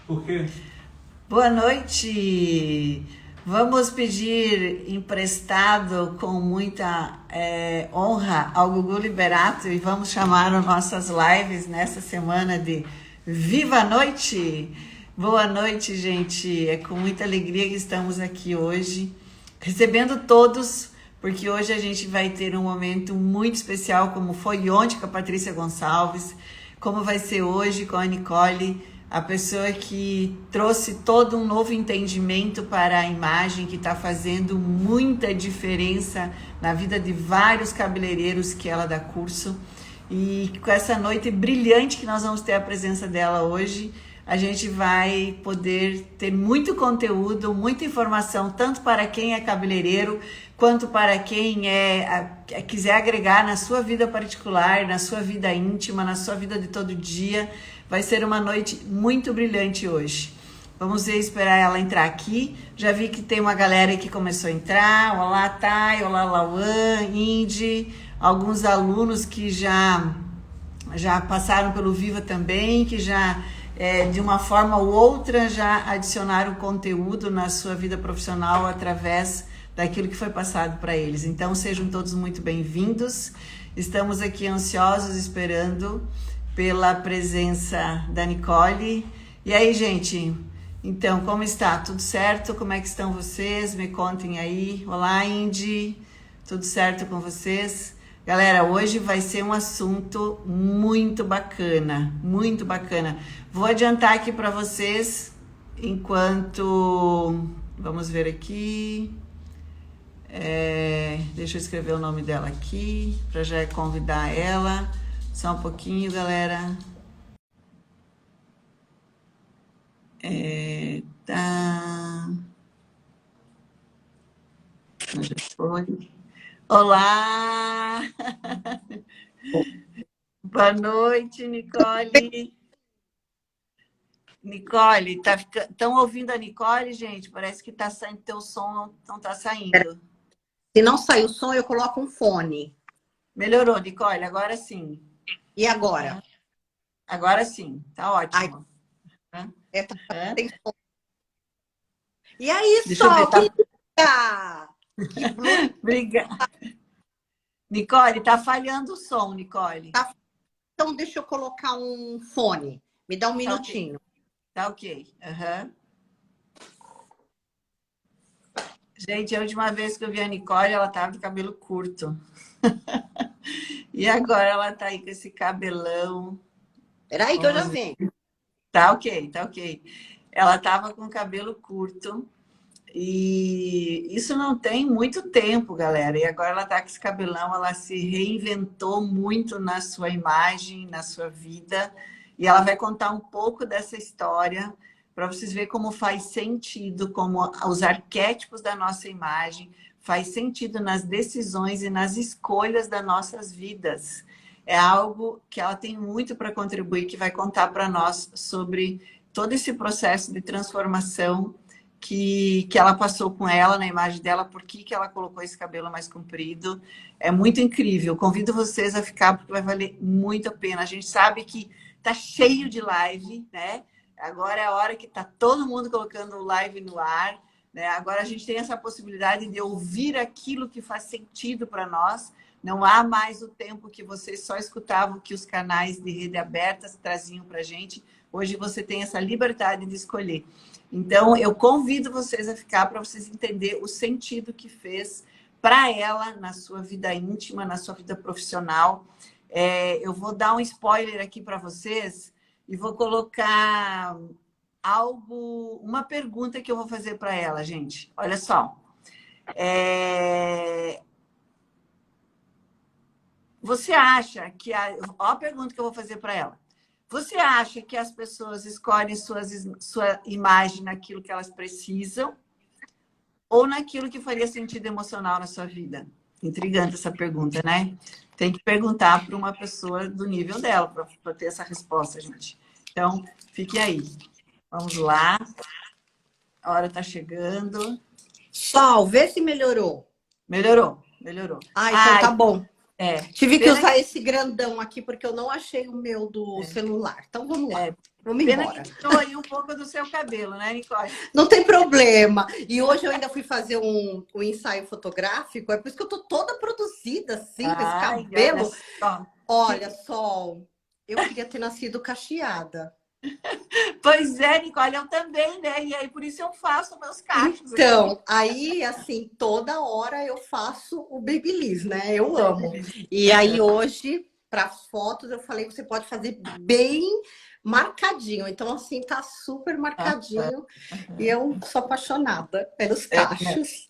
Por quê? Boa noite! Vamos pedir emprestado com muita honra ao Gugu Liberato e vamos chamar as nossas lives nessa semana de Viva a Noite! Boa noite, gente! É com muita alegria que estamos aqui hoje, recebendo todos, porque hoje a gente vai ter um momento muito especial, como foi ontem com a Patrícia Gonçalves, como vai ser hoje com a Nicole, a pessoa que trouxe todo um novo entendimento para a imagem, que está fazendo muita diferença na vida de vários cabeleireiros que ela dá curso. E com essa noite brilhante que nós vamos ter a presença dela hoje, a gente vai poder ter muito conteúdo, muita informação, tanto para quem é cabeleireiro, quanto para quem quiser agregar na sua vida particular, na sua vida íntima, na sua vida de todo dia. Vai ser uma noite muito brilhante hoje. Vamos ver, esperar ela entrar aqui. Já vi que tem uma galera que começou a entrar. Olá, Thay. Olá, Lauan, Indy. Alguns alunos que já passaram pelo Viva também, que já, de uma forma ou outra, já adicionaram conteúdo na sua vida profissional através daquilo que foi passado para eles. Então, sejam todos muito bem-vindos. Estamos aqui ansiosos, esperando pela presença da Nicole. E aí, gente? Então, como está? Tudo certo? Como é que estão vocês? Me contem aí. Olá, Indy. Tudo certo com vocês? Galera, hoje vai ser um assunto muito bacana, muito bacana. Vou adiantar aqui para vocês, enquanto... Vamos ver aqui. Deixa eu escrever o nome dela aqui, para já convidar ela. Só um pouquinho, galera. Tá. Já foi. Olá! Boa noite, Nicole. Nicole, estão ouvindo a Nicole, gente? Parece que tá saindo, teu som não tá saindo. Se não sair o som, eu coloco um fone. Melhorou, Nicole, agora sim. E agora? Agora sim, tá ótimo. Tem som. E aí, Deixa eu ver, Sol, que linda! Que blusa. Obrigada. Nicole, tá falhando o som, Nicole. Então, deixa eu colocar um fone. Me dá um minutinho. Tá ok. Uhum. Gente, a última vez que eu vi a Nicole, ela tava de cabelo curto. E agora ela tá aí com esse cabelão. Peraí que eu já venho. Tá ok, tá ok. Ela tava com cabelo curto. E isso não tem muito tempo, galera. E agora ela tá com esse cabelão, ela se reinventou muito na sua imagem, na sua vida. E ela vai contar um pouco dessa história para vocês verem como faz sentido, como os arquétipos da nossa imagem faz sentido nas decisões e nas escolhas das nossas vidas. É algo que ela tem muito para contribuir, que vai contar para nós sobre todo esse processo de transformação que ela passou com ela, na imagem dela, por que ela colocou esse cabelo mais comprido. É muito incrível. Convido vocês a ficar, porque vai valer muito a pena. A gente sabe que tá cheio de live, né? Agora é a hora que tá todo mundo colocando o live no ar, né? Agora a gente tem essa possibilidade de ouvir aquilo que faz sentido para nós. Não há mais o tempo que vocês só escutavam que os canais de rede aberta traziam para a gente. Hoje você tem essa liberdade de escolher. Então, eu convido vocês a ficar para vocês entenderem o sentido que fez para ela na sua vida íntima, na sua vida profissional. Eu vou dar um spoiler aqui para vocês e vou colocar uma pergunta que eu vou fazer para ela, gente. Olha só. Você acha que... Olha a pergunta que eu vou fazer para ela. Você acha que as pessoas escolhem sua imagem naquilo que elas precisam ou naquilo que faria sentido emocional na sua vida? Intrigante essa pergunta, né? Tem que perguntar para uma pessoa do nível dela para ter essa resposta, gente. Então, fique aí. Vamos lá. A hora está chegando. Sol, vê se melhorou. Melhorou. Então tá bom. É. Tive que usar esse grandão aqui, porque eu não achei o meu do celular. Então, vamos lá. Vamos Pena que embora. tirou aí um pouco do seu cabelo, né, Nicole? Não tem problema. E hoje eu ainda fui fazer um ensaio fotográfico, é por isso que eu tô toda produzida, assim, com esse Ai, olha cabelo. só. Olha, Sol, eu queria ter nascido cacheada. Pois é, Nicole, eu também, né? E aí, por isso eu faço meus cachos aqui. Então, aí, assim, toda hora eu faço o Babyliss, né? Eu amo. E aí, hoje, para as fotos, eu falei, você pode fazer bem marcadinho. Então, assim, tá super marcadinho. E eu sou apaixonada pelos cachos.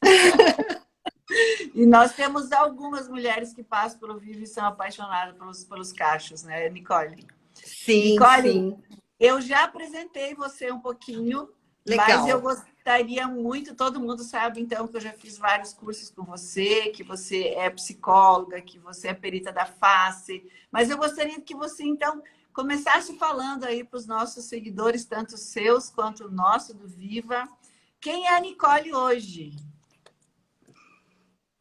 E nós temos algumas mulheres que passam pelo Vivo e são apaixonadas pelos cachos, né, Nicole? Sim, Nicole, sim. eu já apresentei você um pouquinho, mas eu Legal. gostaria muito, todo mundo sabe então que eu já fiz vários cursos com você, que você é psicóloga, que você é perita da face, mas eu gostaria que você então começasse falando aí para os nossos seguidores, tanto os seus quanto o nosso do Viva, quem é a Nicole hoje?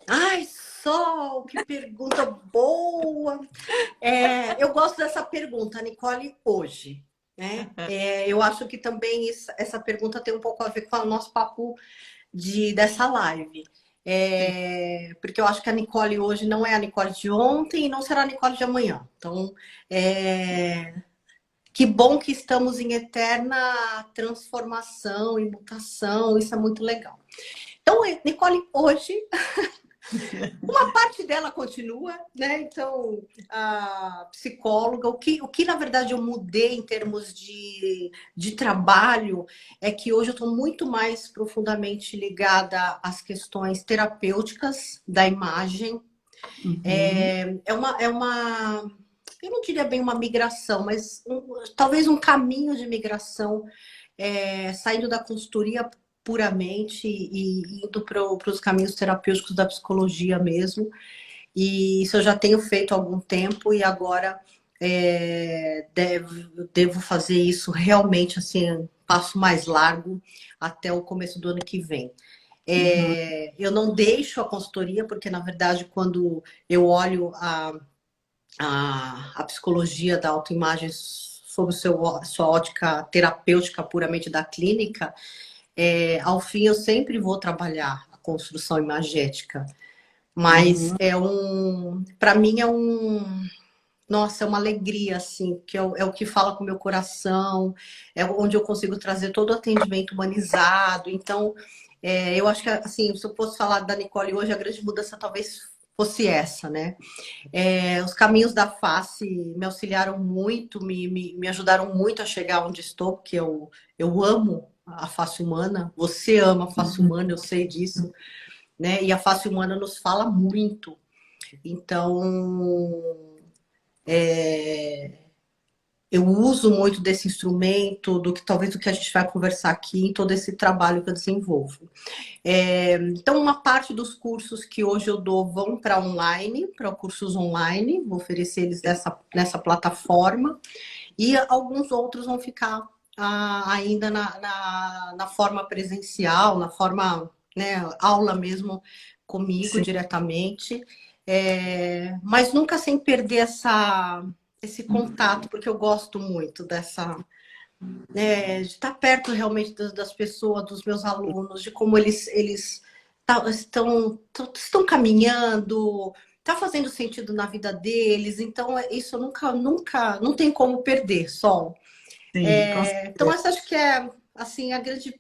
Ai, Sol, que pergunta boa. Eu gosto dessa pergunta, Nicole, hoje. Né? Eu acho que também essa pergunta tem um pouco a ver com o nosso papo dessa live. Sim. Porque eu acho que a Nicole hoje não é a Nicole de ontem e não será a Nicole de amanhã. Então, que bom que estamos em eterna transformação e mutação, isso é muito legal. Então, Nicole, hoje uma parte dela continua, né? Então, a psicóloga, o que na verdade eu mudei em termos de trabalho é que hoje eu estou muito mais profundamente ligada às questões terapêuticas da imagem. Uhum. Eu não diria bem uma migração, mas talvez um caminho de migração, saindo da consultoria puramente e indo para os caminhos terapêuticos da psicologia mesmo. E isso eu já tenho feito há algum tempo e agora devo fazer isso realmente assim, passo mais largo até o começo do ano que vem. Uhum. Eu não deixo a consultoria, porque na verdade, quando eu olho a psicologia da autoimagem sob sua ótica terapêutica puramente da clínica, ao fim eu sempre vou trabalhar a construção imagética. Mas Uhum. para mim nossa, é uma alegria, assim, que é o que fala com o meu coração, é onde eu consigo trazer todo o atendimento humanizado. Então, eu acho que, assim, se eu fosse falar da Nicole hoje, a grande mudança talvez fosse essa, né? Os caminhos da face me auxiliaram muito, me ajudaram muito a chegar onde estou, porque eu amo a face humana, você ama a face humana, eu sei disso, né? E a face humana nos fala muito. Então, eu uso muito desse instrumento, talvez do que a gente vai conversar aqui, em todo esse trabalho que eu desenvolvo. Então, uma parte dos cursos que hoje eu dou vão para online, para cursos online, vou oferecer eles nessa plataforma, e alguns outros vão ficar ainda na forma presencial, na forma, né, aula mesmo comigo Sim. diretamente, mas nunca sem perder esse contato, porque eu gosto muito de estar perto realmente das pessoas, dos meus alunos, de como eles estão caminhando, está fazendo sentido na vida deles. Então, isso nunca, não tem como perder, Sol. Sim, com Então, certeza. essa acho que é assim a grande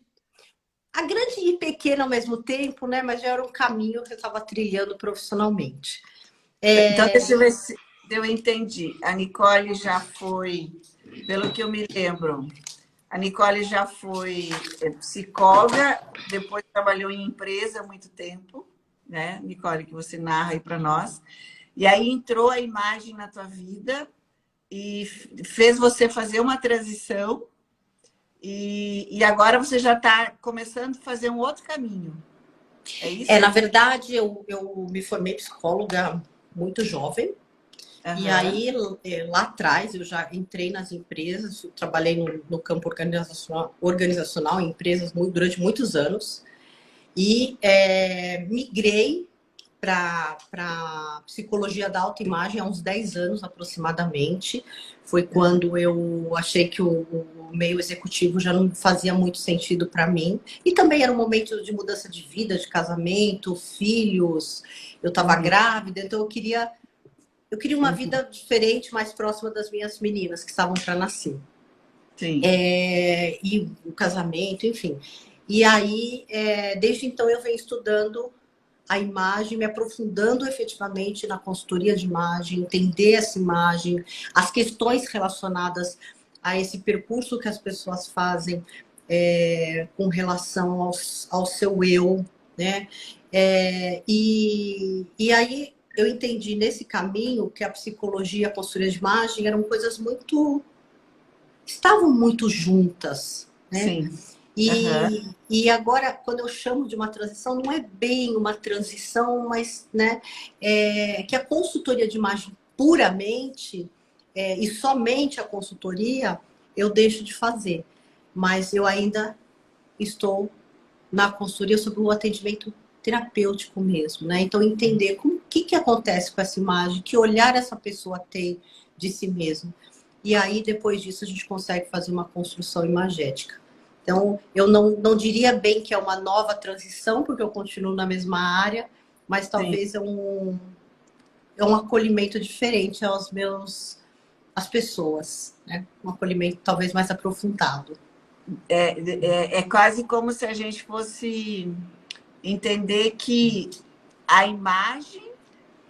e pequena ao mesmo tempo, né? Mas já era um caminho que eu estava trilhando profissionalmente. Então, deixa eu ver se eu entendi. A Nicole já foi, pelo que eu me lembro, a Nicole já foi psicóloga, depois trabalhou em empresa há muito tempo, né, Nicole, que você narra aí para nós. E aí entrou a imagem na tua vida e fez você fazer uma transição e agora você já está começando a fazer um outro caminho. É Na isso? verdade, eu me formei psicóloga muito jovem. E Aham. aí, lá atrás, eu já entrei nas empresas, trabalhei no campo organizacional em empresas durante muitos anos. E migrei para psicologia da autoimagem há uns 10 anos aproximadamente. Foi quando eu achei que no meio executivo já não fazia muito sentido para mim. E também era um momento de mudança de vida, de casamento, filhos. Eu estava grávida, então eu queria uma vida diferente, mais próxima das minhas meninas que estavam para nascer. Sim. E o casamento, enfim. E aí, desde então, eu venho estudando a imagem, me aprofundando efetivamente na consultoria de imagem, entender essa imagem, as questões relacionadas a esse percurso que as pessoas fazem com relação ao seu eu, né? E aí eu entendi nesse caminho que a psicologia e a consultoria de imagem eram coisas estavam muito juntas, né? Sim. E agora, quando eu chamo de uma transição, não é bem uma transição, mas né, que a consultoria de imagem puramente e somente a consultoria eu deixo de fazer. Mas eu ainda estou na consultoria sobre o atendimento terapêutico mesmo, né? Então, entender o que acontece com essa imagem, que olhar essa pessoa tem de si mesma. E aí, depois disso, a gente consegue fazer uma construção imagética. Então, eu não diria bem que é uma nova transição, porque eu continuo na mesma área, mas talvez é um acolhimento diferente às pessoas, né? Um acolhimento talvez mais aprofundado. É quase como se a gente fosse entender que a imagem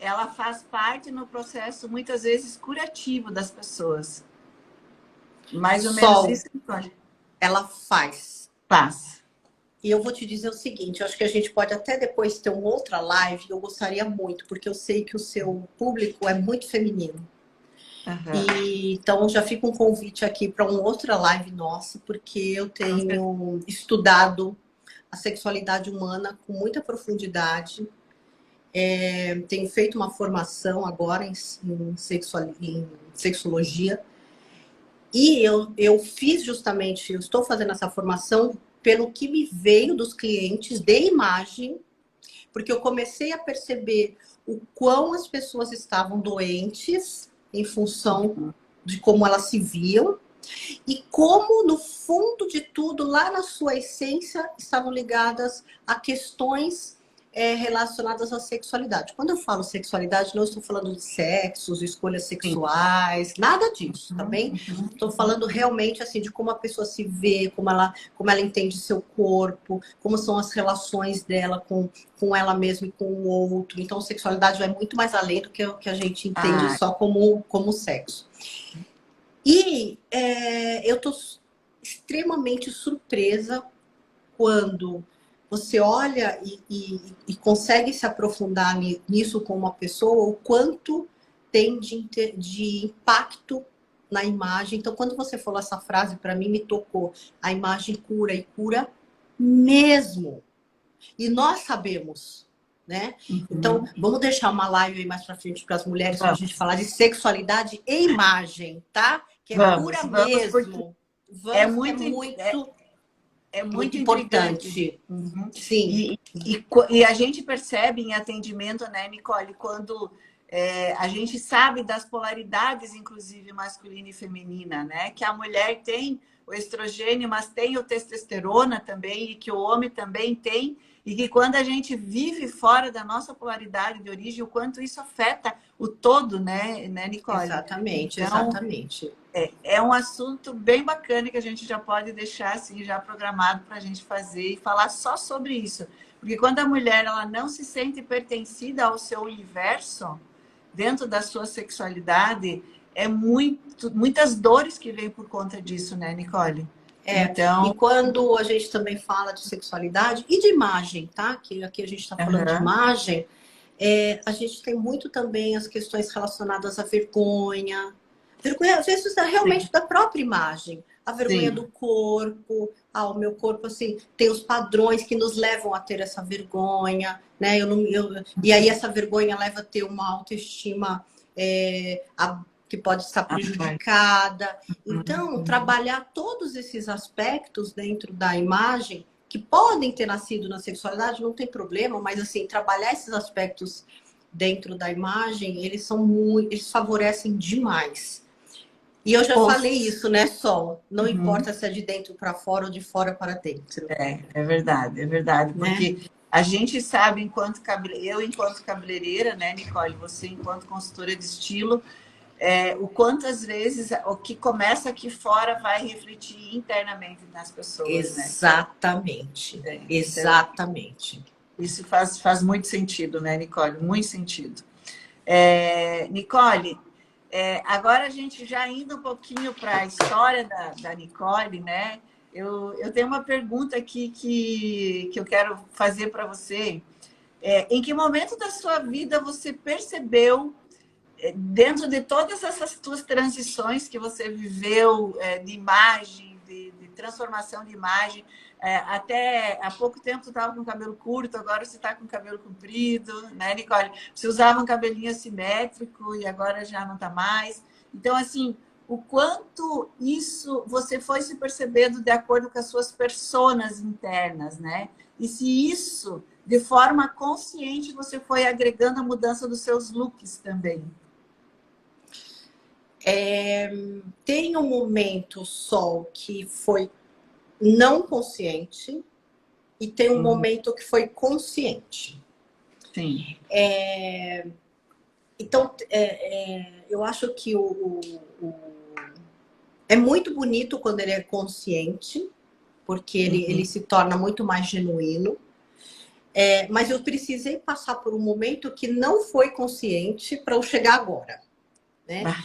ela faz parte no processo, muitas vezes, curativo das pessoas. Mais ou menos isso, Nicole? Ela faz. Faz. E eu vou te dizer o seguinte, eu acho que a gente pode até depois ter uma outra live, eu gostaria muito, porque eu sei que o seu público é muito feminino. E, então já fica um convite aqui para uma outra live nossa, porque eu tenho estudado a sexualidade humana com muita profundidade. Tenho feito uma formação agora em sexologia. E eu fiz justamente, eu estou fazendo essa formação pelo que me veio dos clientes de imagem, porque eu comecei a perceber o quão as pessoas estavam doentes em função de como elas se viam e como, no fundo de tudo, lá na sua essência, estavam ligadas a questões relacionadas à sexualidade. Quando eu falo sexualidade, não estou falando de sexos, escolhas sexuais, nada disso, tá bem? Estou falando realmente assim de como a pessoa se vê, como ela entende seu corpo, como são as relações dela com ela mesma e com o outro. Então, sexualidade vai muito mais além do que o que a gente entende só como sexo. E eu estou extremamente surpresa quando você olha e consegue se aprofundar nisso com uma pessoa, o quanto tem de impacto na imagem. Então, quando você falou essa frase, para mim me tocou. A imagem cura e cura mesmo. E nós sabemos, né? Então, vamos deixar uma live aí mais para frente para as mulheres para a gente falar de sexualidade e imagem, tá? Que é cura mesmo. É muito importante. Sim. E a gente percebe em atendimento, né, Nicole, quando a gente sabe das polaridades, inclusive masculina e feminina, né? Que a mulher tem o estrogênio, mas tem o testosterona também, e que o homem também tem, e que quando a gente vive fora da nossa polaridade de origem, o quanto isso afeta o todo, né Nicole? Exatamente, então, exatamente. É um assunto bem bacana que a gente já pode deixar assim, já programado para a gente fazer e falar só sobre isso. Porque quando a mulher ela não se sente pertencida ao seu universo, dentro da sua sexualidade, muitas dores que vêm por conta disso, né, Nicole? Então... E quando a gente também fala de sexualidade e de imagem, tá? Que aqui a gente está falando de imagem, a gente tem muito também as questões relacionadas à vergonha. Vergonha, às vezes, é realmente da própria imagem. A vergonha do corpo. O meu corpo, assim, tem os padrões que nos levam a ter essa vergonha, né? E aí essa vergonha leva a ter uma autoestima que pode estar prejudicada. Então, trabalhar todos esses aspectos dentro da imagem, que podem ter nascido na sexualidade, não tem problema, mas, assim, trabalhar esses aspectos dentro da imagem, eles favorecem demais. E eu já Pô, falei isso, né, Sol? Não uhum. importa se é de dentro para fora ou de fora para dentro, É verdade, né? porque a gente sabe, eu enquanto cabeleireira, né, Nicole, você enquanto consultora de estilo, o quantas vezes o que começa aqui fora vai refletir internamente nas pessoas, né? Exatamente. Então, Exatamente. isso faz muito sentido, né, Nicole? Muito sentido. Nicole, agora a gente já indo um pouquinho para a história da Nicole, né? Eu tenho uma pergunta aqui que eu quero fazer para você. Em que momento da sua vida você percebeu, dentro de todas essas tuas transições que você viveu, de imagem, de transformação de imagem, até há pouco tempo tu estava com cabelo curto, agora você está com cabelo comprido, né, Nicole? Você usava um cabelinho assimétrico e agora já não está mais. Então, assim, o quanto isso você foi se percebendo de acordo com as suas personas internas, né? E se isso, de forma consciente, você foi agregando a mudança dos seus looks também. Tem um momento, Sol, que foi não consciente e tem um Uhum. momento que foi consciente. Sim. Então, eu acho que é muito bonito quando ele é consciente, porque ele Uhum. se torna muito mais genuíno. Mas eu precisei passar por um momento que não foi consciente para eu chegar agora, né? Ah,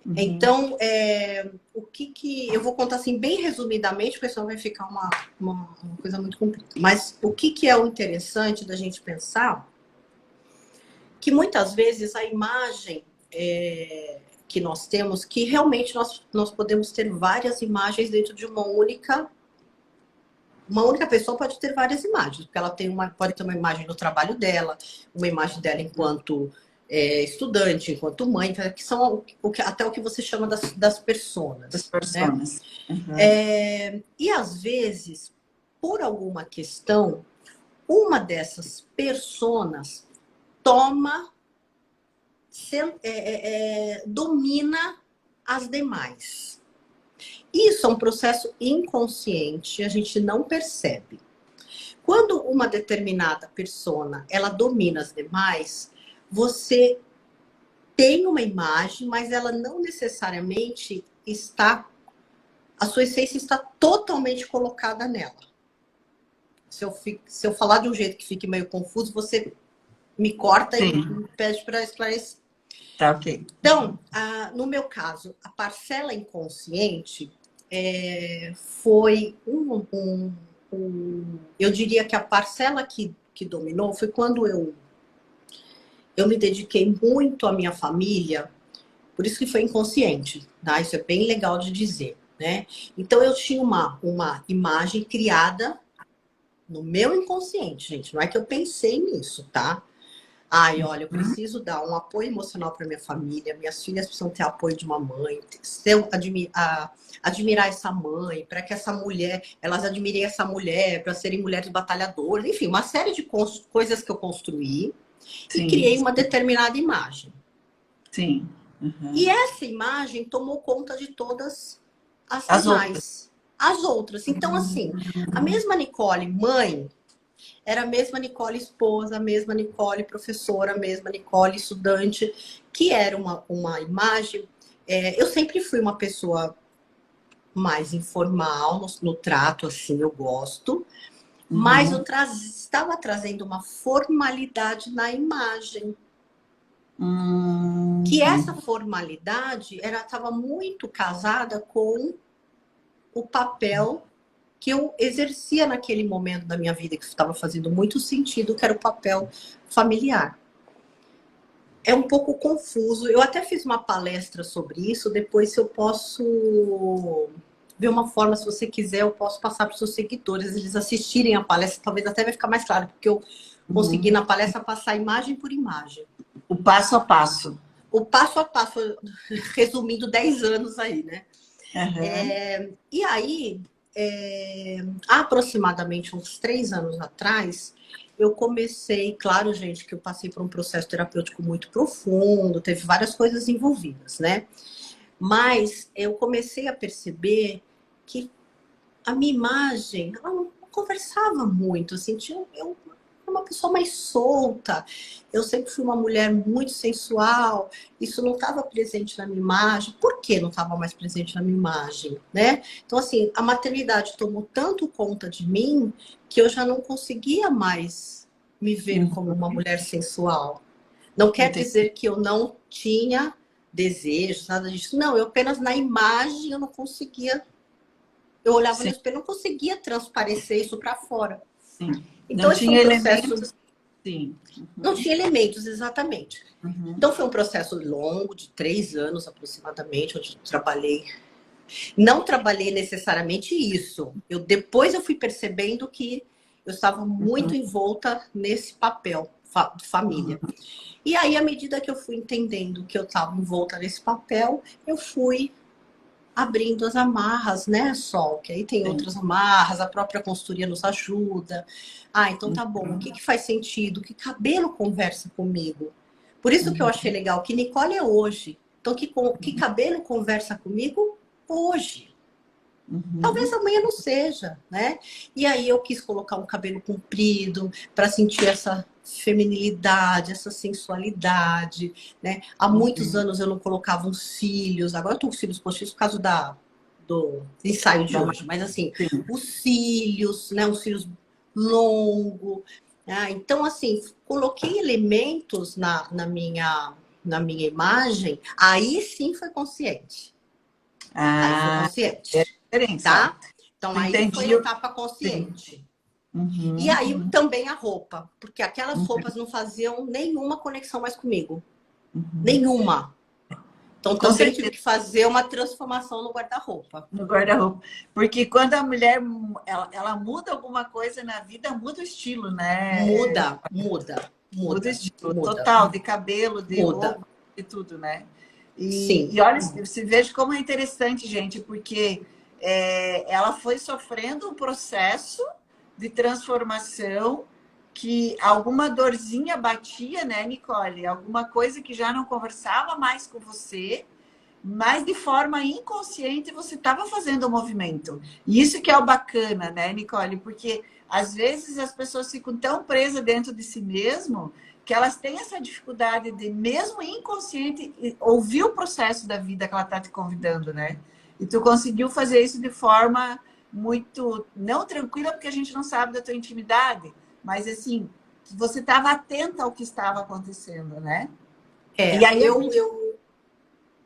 uhum. Então, o que eu vou contar assim bem resumidamente, porque senão vai ficar uma coisa muito comprida. Mas o que é o interessante da gente pensar que muitas vezes a imagem que nós temos, que realmente nós podemos ter várias imagens dentro de uma única pessoa pode ter várias imagens, porque ela pode ter uma imagem do trabalho dela, uma imagem dela enquanto estudante, enquanto mãe, que são até o que você chama das Das personas, né? personas. Uhum. E às vezes, por alguma questão, uma dessas personas toma, domina as demais. Isso é um processo inconsciente, a gente não percebe. Quando uma determinada persona, ela domina as demais, você tem uma imagem, mas ela não necessariamente a sua essência está totalmente colocada nela. Se eu falar de um jeito que fique meio confuso, você me corta e Sim, me pede para esclarecer. tá ok. Então, no meu caso, a parcela inconsciente foi eu diria que a parcela que dominou foi quando eu me dediquei muito à minha família, por isso que foi inconsciente, tá? Isso é bem legal de dizer, né? Então eu tinha uma imagem criada no meu inconsciente, gente. Não é que eu pensei nisso, tá? Ai, olha, eu Uhum. preciso dar um apoio emocional para minha família, minhas filhas precisam ter apoio de uma mãe, admirar essa mãe, para que essa mulher, elas admirem essa mulher, para serem mulheres batalhadoras, enfim, uma série de coisas que eu construí e Sim, criei uma determinada imagem. sim. E Uhum. essa imagem tomou conta de todas as As outras. demais, as outras. Então, assim, a mesma Nicole mãe era a mesma Nicole esposa, a mesma Nicole professora, a mesma Nicole estudante, que era uma imagem. Eu sempre fui uma pessoa mais informal no trato, assim, eu gosto, mas eu Uhum. estava trazendo uma formalidade na imagem. Que essa Uhum. formalidade estava muito casada com o papel que eu exercia naquele momento da minha vida, que estava fazendo muito sentido, que era o papel familiar. É um pouco confuso. Eu até fiz uma palestra sobre isso, depois se eu posso ver uma forma, se você quiser, eu posso passar para os seus seguidores, eles assistirem a palestra, talvez até vai ficar mais claro, porque eu consegui Uhum. na palestra passar imagem por imagem. O passo a passo. O passo a passo, resumindo 10 anos aí, né? Uhum. E aí, há aproximadamente uns 3 anos atrás, eu comecei, claro, gente, que eu passei por um processo terapêutico muito profundo, teve várias coisas envolvidas, né? Mas eu comecei a perceber que a minha imagem, ela não conversava muito, assim, eu era uma pessoa mais solta, eu sempre fui uma mulher muito sensual, isso não estava presente na minha imagem. Por que não estava mais presente na minha imagem, né? Então, assim, a maternidade tomou tanto conta de mim que eu já não conseguia mais me ver como uma mulher sensual. Não quer Entendi. dizer que eu não tinha desejos, nada disso. Não, eu apenas na imagem eu não conseguia. Eu olhava no Sim, espelho, não conseguia transparecer isso para fora. sim. Então, Não esse foi tinha um processo. elementos, sim. Não tinha elementos, exatamente. Uhum. Então, foi um processo longo, de 3 anos aproximadamente, onde eu trabalhei. Não trabalhei necessariamente isso. Depois eu fui percebendo que eu estava muito envolta nesse papel de família. E aí, à medida que eu fui entendendo que eu estava envolta nesse papel, eu fui abrindo as amarras, né, Sol? Que aí tem Sim. outras amarras, a própria consultoria nos ajuda. Ah, então tá bom. O Uhum. que faz sentido? Que cabelo conversa comigo? Por isso que eu achei legal que Nicole é hoje. Então, que cabelo conversa comigo hoje? Talvez Uhum. amanhã não seja, né? E aí eu quis colocar um cabelo comprido para sentir essa feminilidade, essa sensualidade, né? Há muitos Uhum. anos eu não colocava uns cílios, agora eu tô com cílios postiços por causa do ensaio de Da hoje, mas assim, sim. os cílios, né? Os cílios longos. Então, assim, coloquei elementos na minha imagem, aí sim foi consciente. Aí foi Ah, é a consciente, diferença. tá? Então aí foi a Entendi. etapa Sim. consciente. E Uhum. aí também a roupa, porque aquelas Uhum. roupas não faziam nenhuma conexão mais comigo. Uhum. Nenhuma. Então Com também tive certeza, que fazer uma transformação no guarda-roupa. no guarda-roupa. Porque quando a mulher ela muda alguma coisa na vida, muda o estilo, né? Muda, muda, Muda o muda, estilo muda, total, de cabelo, de muda. roupa, de tudo, né? E, Sim. e olha, se veja como é interessante, gente, porque ela foi sofrendo um processo de transformação que alguma dorzinha batia, né, Nicole? Alguma coisa que já não conversava mais com você, mas de forma inconsciente você estava fazendo o movimento. E isso que é o bacana, né, Nicole? Porque às vezes as pessoas ficam tão presas dentro de si mesmo que elas têm essa dificuldade de, mesmo inconsciente, ouvir o processo da vida que ela está te convidando, né? E tu conseguiu fazer isso de forma muito, não tranquila, porque a gente não sabe da tua intimidade, mas assim, você estava atenta ao que estava acontecendo, né? E É, aí a gente eu...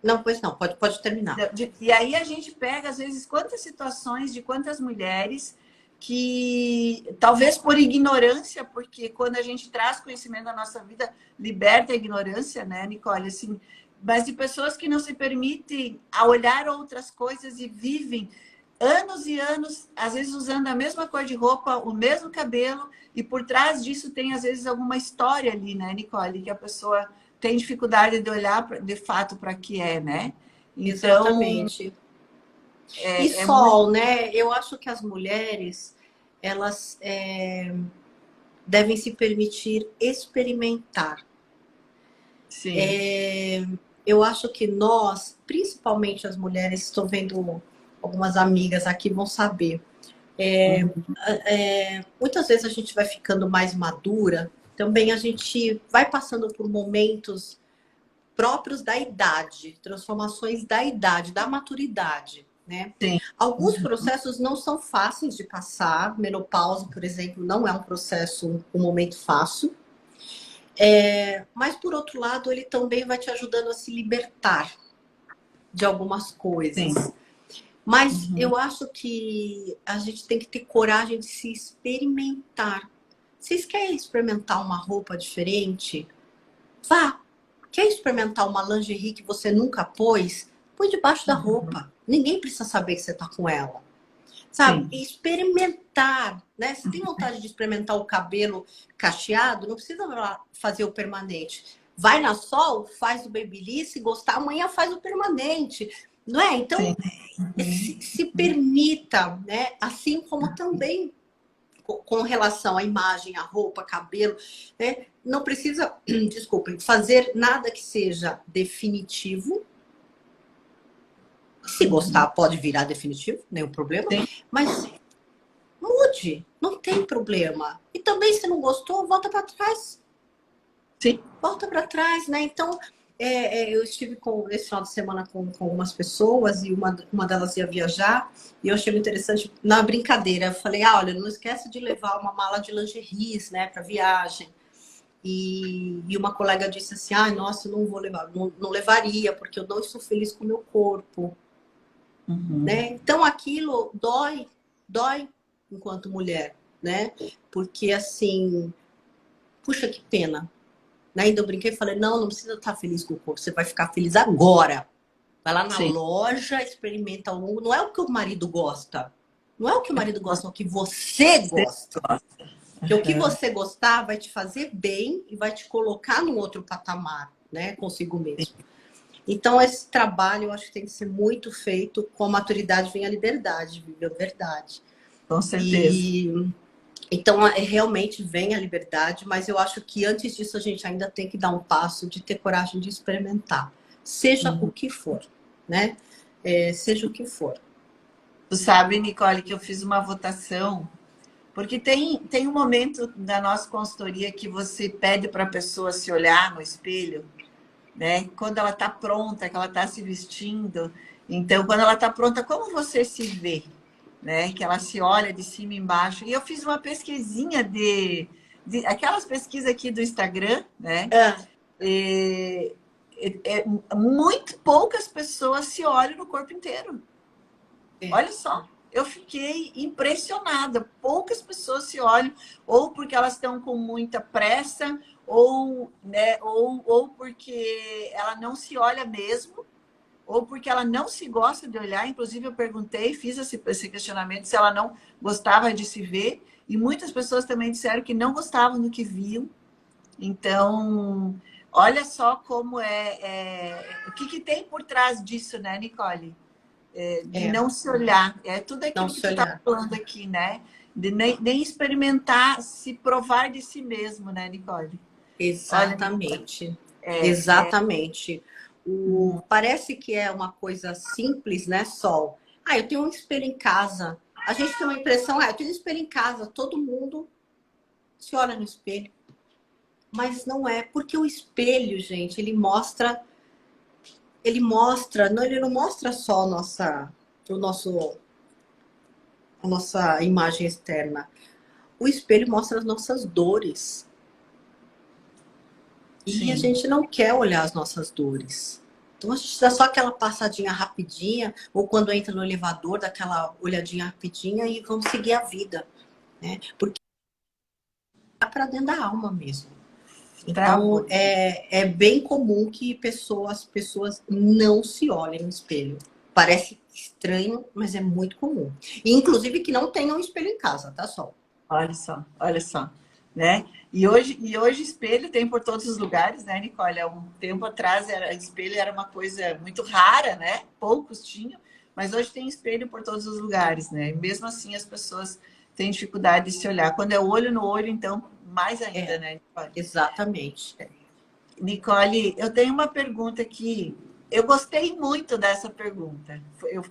Não, pois não, pode terminar. E aí a gente pega, às vezes, quantas situações de quantas mulheres que, talvez por ignorância, porque quando a gente traz conhecimento da nossa vida, liberta a ignorância, né, Nicole? Assim, mas de pessoas que não se permitem a olhar outras coisas e vivem anos e anos, às vezes usando a mesma cor de roupa, o mesmo cabelo, e por trás disso tem, às vezes, alguma história ali, né, Nicole? Que a pessoa tem dificuldade de olhar de fato para que é, né? Então, Exatamente. E é muito. Sol, né? Eu acho que as mulheres, elas devem se permitir experimentar. Sim. Eu acho que nós, principalmente as mulheres, estou vendo algumas amigas aqui vão saber. Uhum. Muitas vezes a gente vai ficando mais madura, também a gente vai passando por momentos próprios da idade, transformações da idade, da maturidade, né? Sim. Alguns processos não são fáceis de passar. Menopausa, por exemplo, não é um processo, um momento fácil. Mas, por outro lado, ele também vai te ajudando a se libertar de algumas Sim. coisas. Mas Uhum. eu acho que a gente tem que ter coragem de se experimentar. Vocês querem experimentar uma roupa diferente? Vá. Quer experimentar uma lingerie que você nunca pôs? Põe debaixo da roupa. Ninguém precisa saber que você tá com ela. Sabe? Sim. E experimentar, né? Se tem vontade de experimentar o cabelo cacheado, não precisa lá fazer o permanente. Vai na Sol, faz o babyliss, se gostar, amanhã faz o permanente. Não é? Sim. Então, Uhum. se permita, né? Assim como também com relação à imagem, à roupa, cabelo, né? Não precisa, desculpem, fazer nada que seja definitivo, Se gostar, pode virar definitivo, nenhum problema. Sim. Mas mude, não tem problema. E também, se não gostou, volta para trás. Sim. Volta para trás, né? Então, eu estive esse final de semana com algumas pessoas e uma delas ia viajar e eu achei muito interessante, na brincadeira, eu falei, olha, não esquece de levar uma mala de lingeries, né, para viagem. E uma colega disse assim, nossa, eu não vou levar, não levaria, porque eu não estou feliz com o meu corpo, né? Então, aquilo dói enquanto mulher, né? Porque, assim, puxa, que pena. Ainda eu brinquei e falei, não precisa estar feliz com o corpo, você vai ficar feliz agora. Vai lá na Sim. loja, experimenta um. Não é o que o marido gosta. Não é o que o marido gosta, é o que você gosta. Porque o que você gostar vai te fazer bem e vai te colocar num outro patamar, né? Consigo mesmo. Então, esse trabalho eu acho que tem que ser muito feito. Com a maturidade vem a liberdade, viver a verdade. Com certeza. Então, realmente vem a liberdade, mas eu acho que antes disso a gente ainda tem que dar um passo de ter coragem de experimentar. Seja o que for, né? Seja o que for. Tu sabe, Nicole, que eu fiz uma votação, porque tem um momento da nossa consultoria que você pede para a pessoa se olhar no espelho, né? Quando ela está pronta, que ela está se vestindo. Então, quando ela está pronta, como você se vê? Né? Que ela se olha de cima e embaixo. E eu fiz uma pesquisinha aquelas pesquisas aqui do Instagram, né? E, muito poucas pessoas se olham no corpo inteiro. Olha só, eu fiquei impressionada. Poucas pessoas se olham, ou porque elas estão com muita pressa, ou, né, ou porque ela não se olha mesmo, ou porque ela não se gosta de olhar. Inclusive, eu perguntei, fiz esse questionamento se ela não gostava de se ver, e muitas pessoas também disseram que não gostavam do que viam. Então, olha só como o que tem por trás disso, né, Nicole? De não se olhar. É tudo Não aquilo que se tu está olhar. falando aqui, né? De nem experimentar, se provar de si mesmo, né, Nicole? Olha, Exatamente. Exatamente. Parece que é uma coisa simples, né, Sol? Eu tenho um espelho em casa. A gente tem uma impressão, eu tenho um espelho em casa, todo mundo se olha no espelho. Mas não é, porque o espelho, gente, ele não mostra só a nossa imagem externa. O espelho mostra as nossas dores. E a sim. gente não quer olhar as nossas dores. Então a gente dá só aquela passadinha rapidinha, ou quando entra no elevador, dá aquela olhadinha rapidinha e vamos seguir a vida, né? Porque tá para dentro da alma mesmo. Então Travou. é bem comum que as pessoas não se olhem no espelho. Parece estranho, mas é muito comum. E, inclusive que não tenham espelho em casa, tá, Sol? Olha só, né? E hoje espelho tem por todos os lugares, né, Nicole? Há um tempo atrás espelho era uma coisa muito rara, né? Poucos tinham, mas hoje tem espelho por todos os lugares, né? E mesmo assim as pessoas têm dificuldade de se olhar. Quando é olho no olho, então mais ainda, né, Nicole? Exatamente. Nicole, eu tenho uma pergunta aqui. Eu gostei muito dessa pergunta.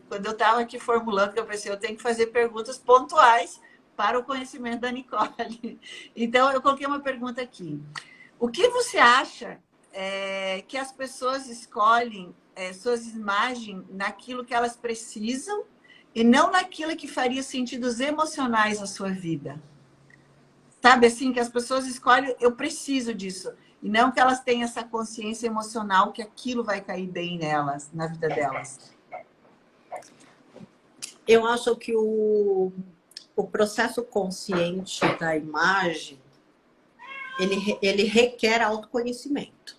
Quando eu estava aqui formulando, eu pensei, eu tenho que fazer perguntas pontuais para o conhecimento da Nicole. Então, eu coloquei uma pergunta aqui. O que você acha que as pessoas escolhem suas imagens naquilo que elas precisam e não naquilo que faria sentidos emocionais à sua vida? Sabe assim, que as pessoas escolhem, eu preciso disso. E não que elas tenham essa consciência emocional que aquilo vai cair bem nelas, na vida delas. Eu acho que o processo consciente da imagem, ele requer autoconhecimento.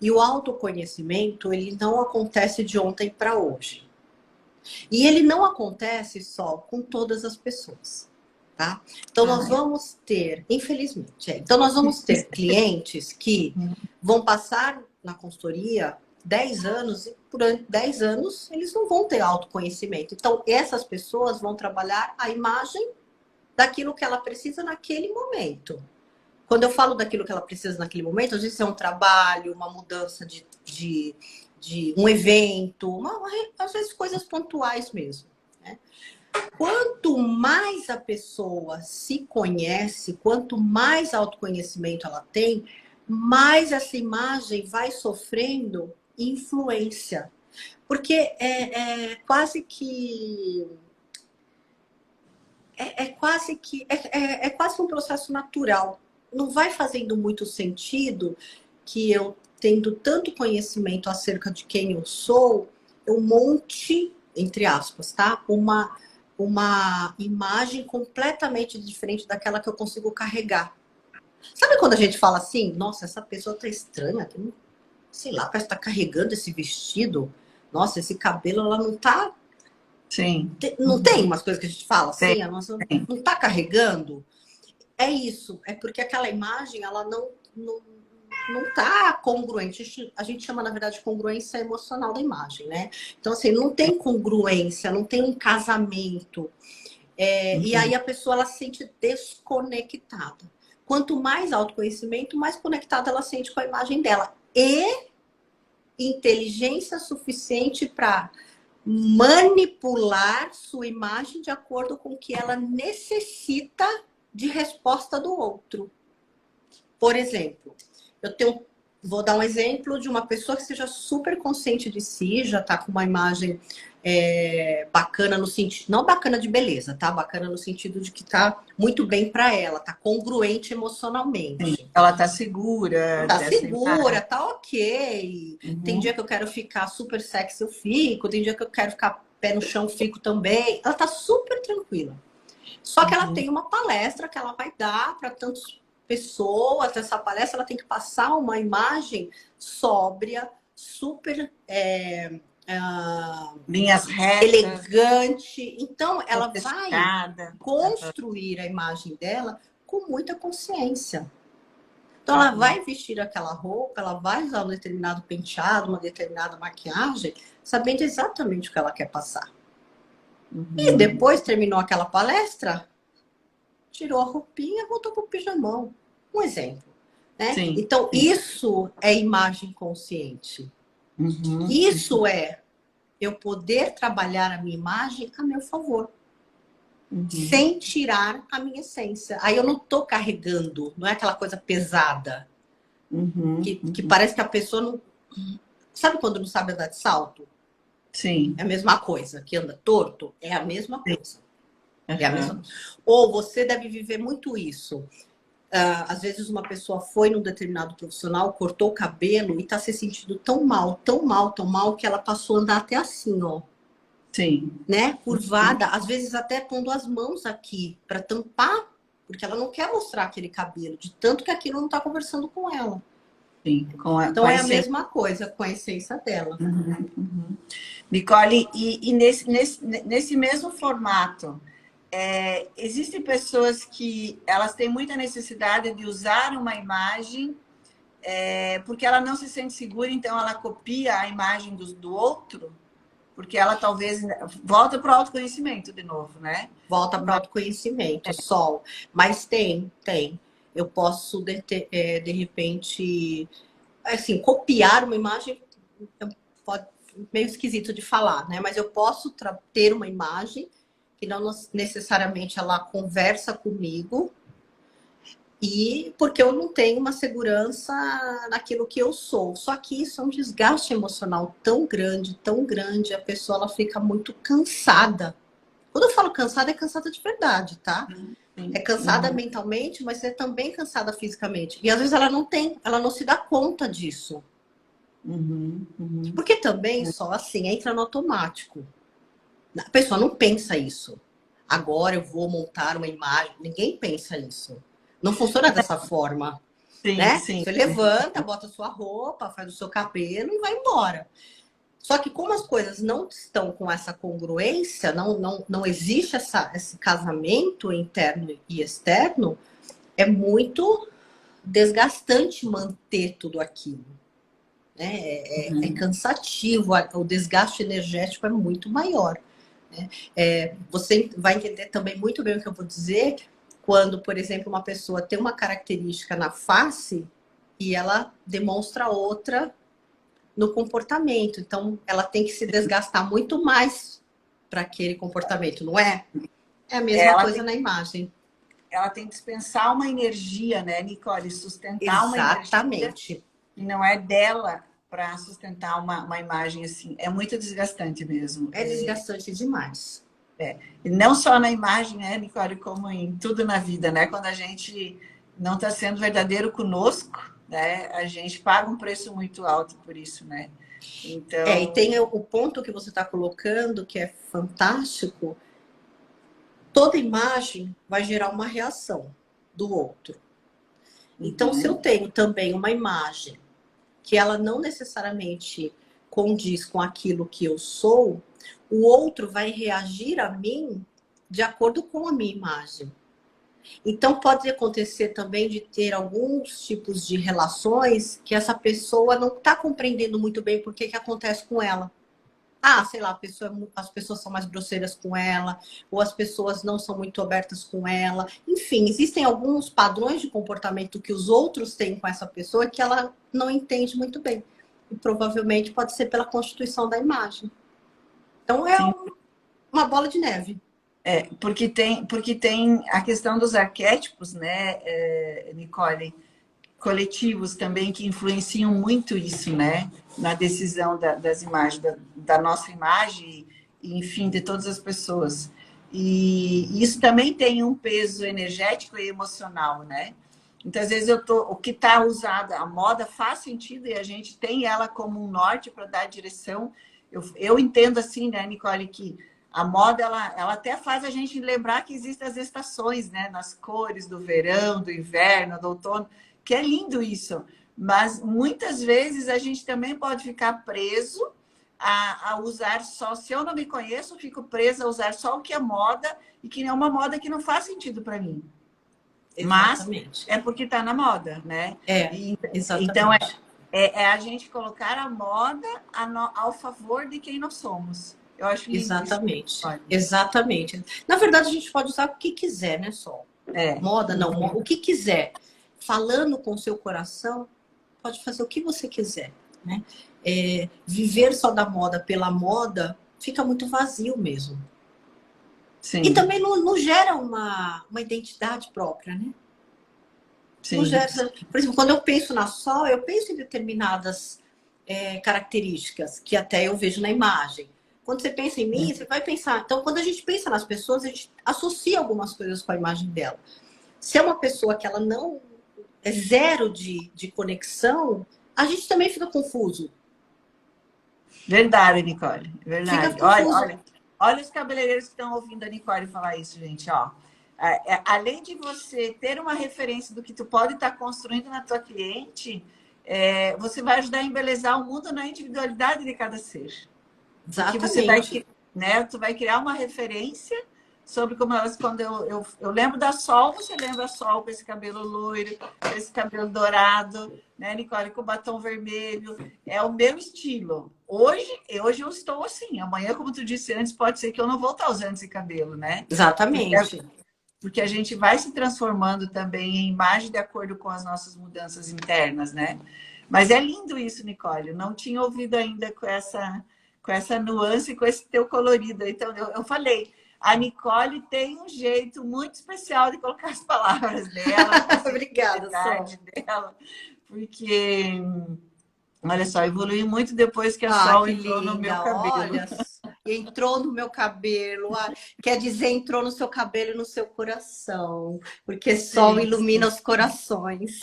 E o autoconhecimento, ele não acontece de ontem para hoje. E ele não acontece só com todas as pessoas, tá? Então, nós vamos ter, infelizmente, então nós vamos ter clientes que vão passar na consultoria 10 anos e durante 10 anos eles não vão ter autoconhecimento. Então, essas pessoas vão trabalhar a imagem daquilo que ela precisa naquele momento. Quando eu falo daquilo que ela precisa naquele momento, às vezes é um trabalho, uma mudança de um evento, às vezes coisas pontuais mesmo, né? Quanto mais a pessoa se conhece, quanto mais autoconhecimento ela tem, mais essa imagem vai sofrendo influência. Porque é quase que é quase um processo natural. Não vai fazendo muito sentido que eu, tendo tanto conhecimento acerca de quem eu sou, eu monte, entre aspas, tá? Uma imagem completamente diferente daquela que eu consigo carregar. Sabe quando a gente fala assim, nossa, essa pessoa tá estranha, sei lá, parece que tá carregando esse vestido. Nossa, esse cabelo, ela não tá. Sim. Não tem umas coisas que a gente fala Tem, assim, a nossa tem. não tá carregando? É isso, é porque aquela imagem, ela não tá congruente. A gente chama, na verdade, de congruência emocional da imagem, né? Então, assim, não tem congruência, não tem um casamento. E aí a pessoa, ela se sente desconectada. Quanto mais autoconhecimento, mais conectada ela sente com a imagem dela. E inteligência suficiente para manipular sua imagem de acordo com o que ela necessita de resposta do outro. Por exemplo, vou dar um exemplo de uma pessoa que seja super consciente de si, já está com uma imagem bacana no sentido, não bacana de beleza, tá? Bacana no sentido de que tá muito bem para ela, tá congruente emocionalmente. Ela tá segura Tá dessa segura, imagem. tá ok. Tem dia Uhum, que eu quero ficar super sexy, eu fico. Tem dia que eu quero ficar pé no chão, eu fico também. Ela tá super tranquila. Só que ela uhum, tem uma palestra que ela vai dar para tantas pessoas. Essa palestra ela tem que passar uma imagem sóbria, super linhas retas, elegante. Então, ela vai sofisticada. construir a imagem dela com muita consciência. Então, ela Uhum, vai vestir aquela roupa, ela vai usar um determinado penteado, uma determinada maquiagem, sabendo exatamente o que ela quer passar. E uhum. depois terminou aquela palestra, tirou a roupinha, voltou para o pijamão. Um exemplo, né? Sim, Então, sim. isso é imagem consciente. Uhum, Isso é eu poder trabalhar a minha imagem a meu favor, uhum, sem tirar a minha essência. Aí eu não estou carregando, não é aquela coisa pesada, uhum, que uhum. parece que a pessoa não. Sabe quando não sabe andar de salto? É Sim, a mesma coisa. Que anda torto? É a mesma sim. coisa. É a mesma. Uhum, Ou você deve viver muito isso. Às vezes uma pessoa foi num determinado profissional, cortou o cabelo e tá se sentindo tão mal, tão mal, tão mal, que ela passou a andar até assim, ó. sim. Né? Uhum, Curvada, às vezes até pondo as mãos aqui para tampar, porque ela não quer mostrar aquele cabelo, de tanto que aquilo não tá conversando com ela. sim, com Então a é a essência. mesma coisa com a essência dela. Uhum, uhum. Nicole, e nesse mesmo formato, existem pessoas que elas têm muita necessidade de usar uma imagem porque ela não se sente segura, então ela copia a imagem do outro, porque ela talvez volta para o autoconhecimento de novo, né? Volta para o Mas, autoconhecimento, sol. Mas tem. Eu posso, de repente, assim, copiar uma imagem, pode, meio esquisito de falar, né? Mas eu posso ter uma imagem que não necessariamente ela conversa comigo, e porque eu não tenho uma segurança naquilo que eu sou. Só que isso é um desgaste emocional tão grande, a pessoa ela fica muito cansada. Quando eu falo cansada, é cansada de verdade, tá? É sim. cansada Uhum, mentalmente, mas é também cansada fisicamente. E às vezes ela não se dá conta disso. uhum, uhum. Porque também só assim entra no automático. A pessoa não pensa isso. Agora eu vou montar uma imagem. Ninguém pensa isso. Não funciona dessa forma, Sim, né? sim. Você levanta, bota sua roupa, faz o seu cabelo e vai embora. Só que como as coisas não estão com essa congruência, não existe esse casamento interno e externo, é muito desgastante manter tudo aquilo. Né? É Uhum, cansativo, o desgaste energético é muito maior. Né? Você vai entender também muito bem o que eu vou dizer quando, por exemplo, uma pessoa tem uma característica na face e ela demonstra outra no comportamento. Então, ela tem que se desgastar muito mais para aquele comportamento, não é? É a mesma coisa na imagem. Ela tem que dispensar uma energia, né, Nicole? Sustentar uma energia Exatamente. e não é dela para sustentar uma imagem assim. É muito desgastante mesmo. É desgastante demais. E não só na imagem, né, Nicole, como em tudo na vida, né? Quando a gente não está sendo verdadeiro conosco, né, a gente paga um preço muito alto por isso, né? E Então, tem o ponto que você está colocando, que é fantástico. Toda imagem vai gerar uma reação do outro. Então, se eu tenho também uma imagem que ela não necessariamente condiz com aquilo que eu sou, o outro vai reagir a mim de acordo com a minha imagem. Então, pode acontecer também de ter alguns tipos de relações que essa pessoa não está compreendendo muito bem por que acontece com ela. Ah, sei lá, as pessoas são mais grosseiras com ela, ou as pessoas não são muito abertas com ela. Enfim, existem alguns padrões de comportamento que os outros têm com essa pessoa que ela não entende muito bem. E provavelmente pode ser pela constituição da imagem. Então é sim, uma bola de neve. porque tem a questão dos arquétipos, né, Nicole, coletivos também que influenciam muito isso, né, na decisão das imagens, da nossa imagem e, enfim, de todas as pessoas. E isso também tem um peso energético e emocional, né? Então, às vezes, o que está usado, a moda faz sentido e a gente tem ela como um norte para dar direção. Eu entendo assim, né, Nicole, que a moda, ela até faz a gente lembrar que existem as estações, né? Nas cores do verão, do inverno, do outono, que é lindo isso. Mas muitas vezes a gente também pode ficar preso a usar só. Se eu não me conheço, eu fico presa a usar só o que é moda e que é uma moda que não faz sentido para mim. Mas Exatamente. é porque está na moda, né? Então Exatamente. é a gente colocar a moda ao favor de quem nós somos. Eu acho lindo isso. Exatamente. Exatamente. Na verdade, a gente pode usar o que quiser, né, Sol? Moda, não, o que quiser. Falando com o seu coração, pode fazer o que você quiser, né? Viver só da moda pela moda fica muito vazio mesmo. Sim. E também não gera uma identidade própria, né? Sim. Não gera, por exemplo, quando eu penso na Sol, eu penso em determinadas características que até eu vejo na imagem. Quando você pensa em mim, você vai pensar. Então, quando a gente pensa nas pessoas, a gente associa algumas coisas com a imagem dela. Se é uma pessoa que ela não é zero de conexão, a gente também fica confuso. Verdade, Nicole. Fica Verdade. confuso. Olha os cabeleireiros que estão ouvindo a Nicole falar isso, gente. Ó, além de você ter uma referência do que tu pode estar construindo na tua cliente, você vai ajudar a embelezar o mundo na individualidade de cada ser. Porque você vai, Exatamente. né, tu vai criar uma referência sobre como elas, quando eu lembro da Sol, você lembra a Sol com esse cabelo loiro, com esse cabelo dourado, né, Nicole, com batom vermelho. É o meu estilo. Hoje eu estou assim. Amanhã, como tu disse antes, pode ser que eu não vou estar usando esse cabelo, né? Exatamente. Porque a gente vai se transformando também em imagem de acordo com as nossas mudanças internas, né? Mas é lindo isso, Nicole. Eu não tinha ouvido ainda com essa nuance, com esse teu colorido. Então, eu falei, a Nicole tem um jeito muito especial de colocar as palavras dela, a Obrigada, Sol. dela, porque, olha só, evoluiu muito depois que a Ah, Sol que entrou no meu linda. cabelo. Olha, entrou no meu cabelo. Ah, quer dizer, entrou no seu cabelo e no seu coração. Porque sol Sim, ilumina os corações.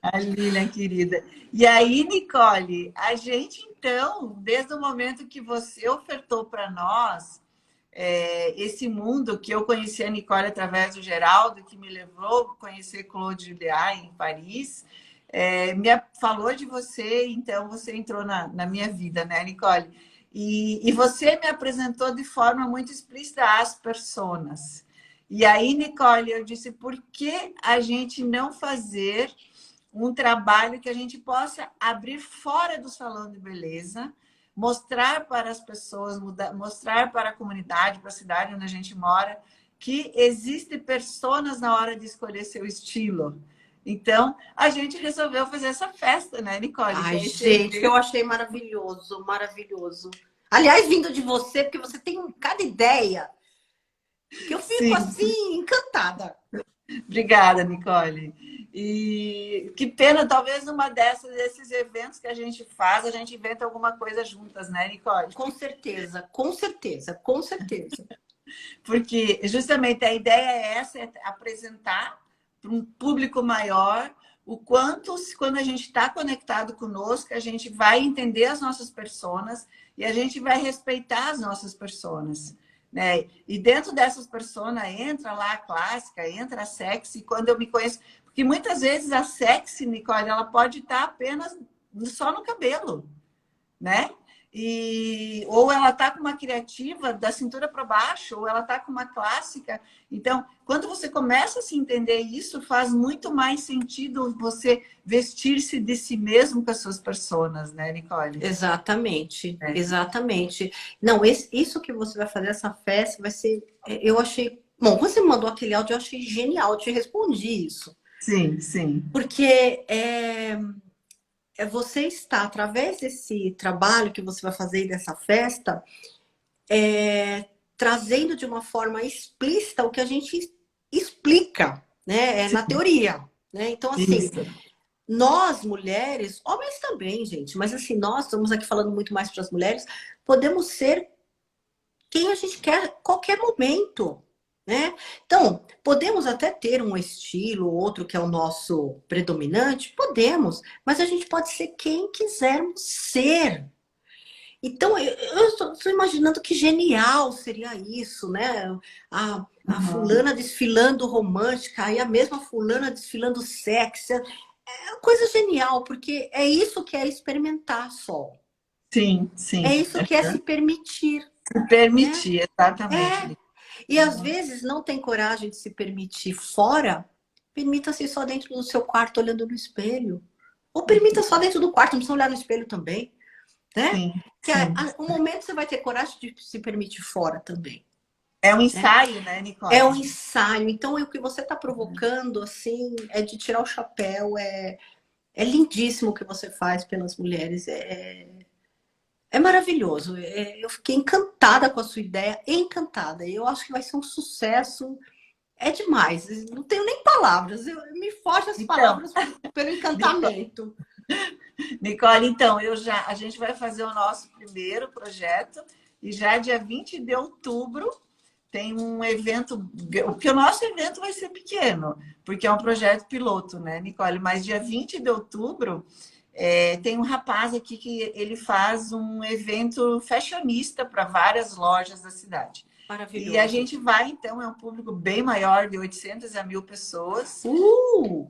a Lilian, querida. E aí, Nicole, a gente então, desde o momento que você ofertou para nós esse mundo que eu conheci a Nicole através do Geraldo, que me levou a conhecer Claude Juliá em Paris, falou de você, então você entrou na minha vida, né, Nicole? E você me apresentou de forma muito explícita as personas. E aí, Nicole, eu disse, por que a gente não fazer um trabalho que a gente possa abrir fora do salão de beleza, mostrar para as pessoas, mostrar para a comunidade, para a cidade onde a gente mora, que existem personas na hora de escolher seu estilo. Então, a gente resolveu fazer essa festa, né, Nicole? Que Ai, é esse gente, que eu evento. achei maravilhoso, maravilhoso. Aliás, vindo de você, porque você tem cada ideia que eu fico Sim, assim, encantada. obrigada, Nicole. E que pena, talvez numa desses eventos que a gente faz, a gente inventa alguma coisa juntas, né, Nicole? Com certeza, com certeza, com certeza. Porque justamente a ideia é essa, é apresentar para um público maior o quanto, quando a gente está conectado conosco, a gente vai entender as nossas personas e a gente vai respeitar as nossas personas. Né? E dentro dessas personas entra lá a clássica, entra a sexy, quando eu me conheço. Porque muitas vezes a sexy, Nicole, ela pode estar apenas só no cabelo, né? Ou ela está com uma criativa da cintura para baixo, ou ela está com uma clássica. Então, quando você começa a se entender isso, faz muito mais sentido você vestir-se de si mesmo com as suas personas, né, Nicole? Exatamente, É. exatamente. Não, isso que você vai fazer, essa festa, vai ser. Eu achei. Bom, quando você me mandou aquele áudio, eu achei genial, eu te respondi isso. Sim, sim. Porque você está, através desse trabalho que você vai fazer dessa festa, trazendo de uma forma explícita o que a gente explica, né? Na Sim, teoria. Né? Então, assim, isso. nós mulheres, homens também, gente, mas assim, nós estamos aqui falando muito mais para as mulheres, podemos ser quem a gente quer a qualquer momento. Né? Então, podemos até ter um estilo, outro que é o nosso predominante, podemos, mas a gente pode ser quem quisermos ser. Então, eu estou imaginando que genial seria isso, né? A Uhum. fulana desfilando romântica, aí a mesma fulana desfilando sexy. É uma coisa genial, porque é isso que é experimentar só. Sim, É sim. isso que é se permitir, Se né? permitir, exatamente, É. Nicole. E às vezes não tem coragem de se permitir fora, permita-se só dentro do seu quarto olhando no espelho. Ou permita só dentro do quarto, não precisa olhar no espelho também. Né? Sim, Que sim. um momento você vai ter coragem de se permitir fora também. É um Né? ensaio, né, É um Nicole? ensaio. Então, o que você está provocando, assim, é de tirar o chapéu. É lindíssimo o que você faz pelas mulheres. É maravilhoso. Eu fiquei encantada com a sua ideia. Encantada. Eu acho que vai ser um sucesso. É demais. Não tenho nem palavras. Me foge as Então, palavras pelo Nicole, encantamento. Nicole, então, a gente vai fazer o nosso primeiro projeto e já dia 20 de outubro tem um evento, porque o nosso evento vai ser pequeno, porque é um projeto piloto, né, Nicole? Mas dia 20 de outubro tem um rapaz aqui que ele faz um evento fashionista para várias lojas da cidade. E a Maravilhoso. gente vai, então, é um público bem maior, de 800 a 1.000 pessoas. Uh!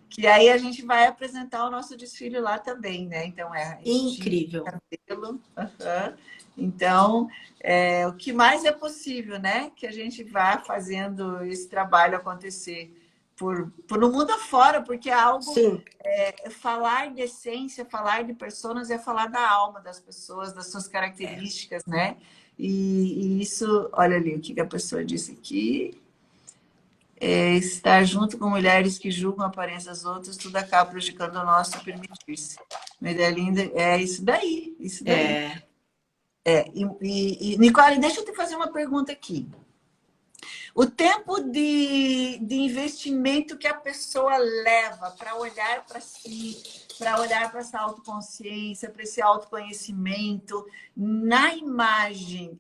Que aí a gente vai apresentar o nosso desfile lá também, né? Então, é estilo, Incrível. cabelo. Uhum. Então, o que mais é possível, né? Que a gente vá fazendo esse trabalho acontecer por um mundo afora, porque é algo. Sim. Falar de essência, falar de pessoas é falar da alma das pessoas, das suas É. características, né? E isso, olha ali o que a pessoa disse aqui. Estar junto com mulheres que julgam a aparência das outras, tudo acaba prejudicando o nosso permitir-se. Mulher linda, é isso daí, isso daí. É. Nicole, deixa eu te fazer uma pergunta aqui. O tempo de investimento que a pessoa leva para olhar para si, para olhar para essa autoconsciência, para esse autoconhecimento, na imagem,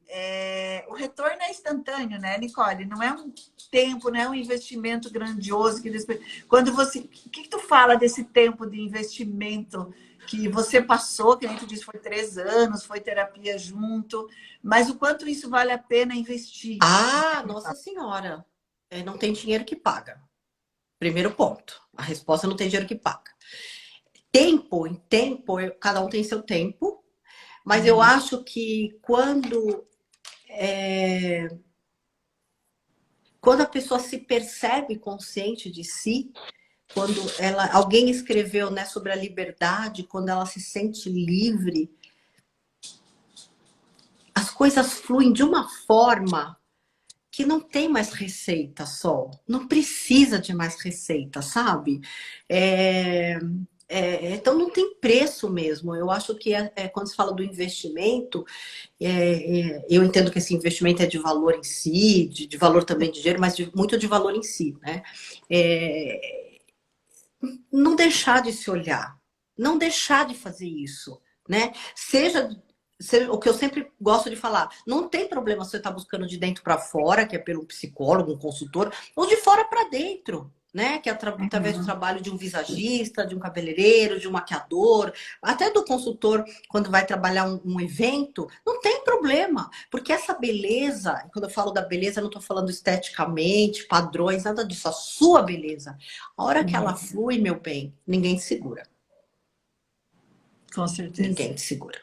o retorno é instantâneo, né, Nicole? Não é um tempo, não é um investimento grandioso. Quando você. O que tu fala desse tempo de investimento que você passou, que a gente disse foi 3 anos, foi terapia junto, mas o quanto isso vale a pena investir? Ah, Nossa Senhora. Não tem dinheiro que paga. Primeiro ponto. A resposta não tem dinheiro que paga. Tempo, em tempo, cada um tem seu tempo, mas eu Uhum. acho que quando a pessoa se percebe consciente de si, quando alguém escreveu, né, sobre a liberdade, quando ela se sente livre, as coisas fluem de uma forma que não tem mais receita, Sol. Não precisa de mais receita, sabe? É, então não tem preço mesmo. Eu acho que quando se fala do investimento, eu entendo que esse investimento é de valor em si, de valor também de dinheiro, mas muito de valor em si, né? É, não deixar de se olhar, não deixar de fazer isso, né? Seja o que eu sempre gosto de falar, não tem problema você estar buscando de dentro para fora, que é pelo psicólogo, um consultor, ou de fora para dentro, né? Que é através do trabalho de um visagista, de um cabeleireiro, de um maquiador, até do consultor quando vai trabalhar um evento, não tem problema, porque essa beleza, quando eu falo da beleza, eu não estou falando esteticamente, padrões, nada disso, a sua beleza. A hora que ela flui, meu bem, ninguém te segura. Com certeza. Ninguém te segura.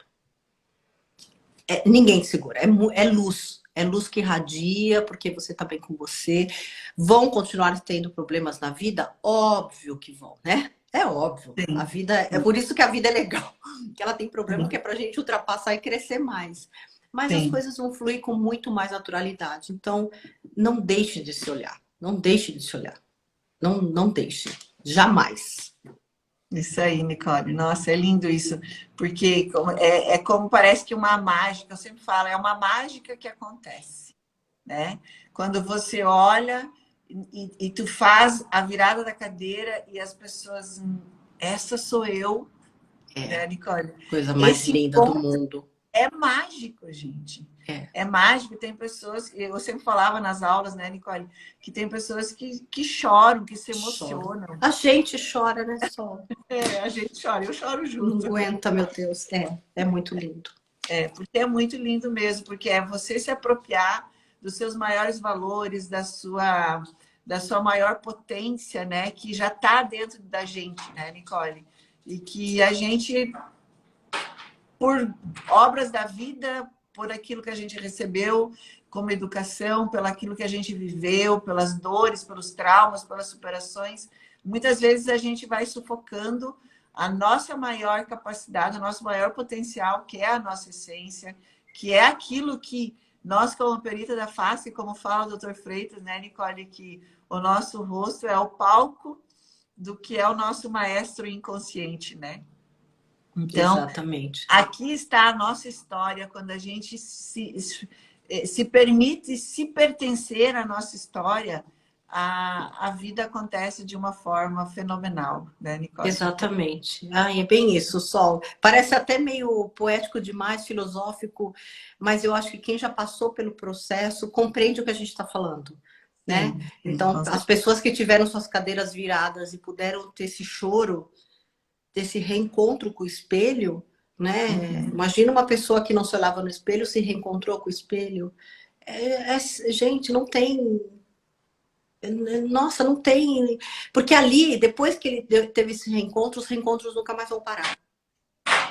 Ninguém te segura. É luz. É luz que irradia, porque você tá bem com você. Vão continuar tendo problemas na vida? Óbvio que vão, né? É óbvio. A Sim, vida é por isso que a vida é legal. Que ela tem problema sim, que é pra gente ultrapassar e crescer mais. Mas as sim. coisas vão fluir com muito mais naturalidade. Então, não deixe de se olhar. Não deixe de se olhar. Não, não deixe. Jamais. Isso aí, Nicole. Nossa, é lindo isso, porque é como parece que uma mágica, eu sempre falo, é uma mágica que acontece, né? Quando você olha e tu faz a virada da cadeira e as pessoas, essa sou eu, É né, Nicole? coisa mais Esse linda do mundo. é mágico, gente. É. É mágico. Tem pessoas, eu sempre falava nas aulas, né, Nicole, que tem pessoas que choram, que se Chora. emocionam. A gente chora, né, Sol? É, a gente chora, eu choro Não junto. aguenta, meu Deus. É muito lindo. É, porque é muito lindo mesmo, porque é você se apropriar dos seus maiores valores, da sua maior potência, né, que já está dentro da gente, né, Nicole? E que a gente, por obras da vida, por aquilo que a gente recebeu como educação, pelo aquilo que a gente viveu, pelas dores, pelos traumas, pelas superações, muitas vezes a gente vai sufocando a nossa maior capacidade, o nosso maior potencial, que é a nossa essência, que é aquilo que nós, como perita da face, como fala o Dr. Freitas, né, Nicole, que o nosso rosto é o palco do que é o nosso maestro inconsciente, né? Então, Exatamente. aqui está a nossa história, quando a gente se permite se pertencer à nossa história, a vida acontece de uma forma fenomenal, né, Nicole? Exatamente. Ai, é bem isso, Sol. Parece até meio poético demais, filosófico, mas eu acho que quem já passou pelo processo compreende o que a gente está falando, né? Sim, sim, Então, as pessoas que tiveram suas cadeiras viradas e puderam ter esse choro, desse reencontro com o espelho, né? Imagina uma pessoa que não se olhava no espelho se reencontrou com o espelho. Gente, não tem. Nossa, não tem. Porque ali, depois que ele teve esse reencontro, os reencontros nunca mais vão parar.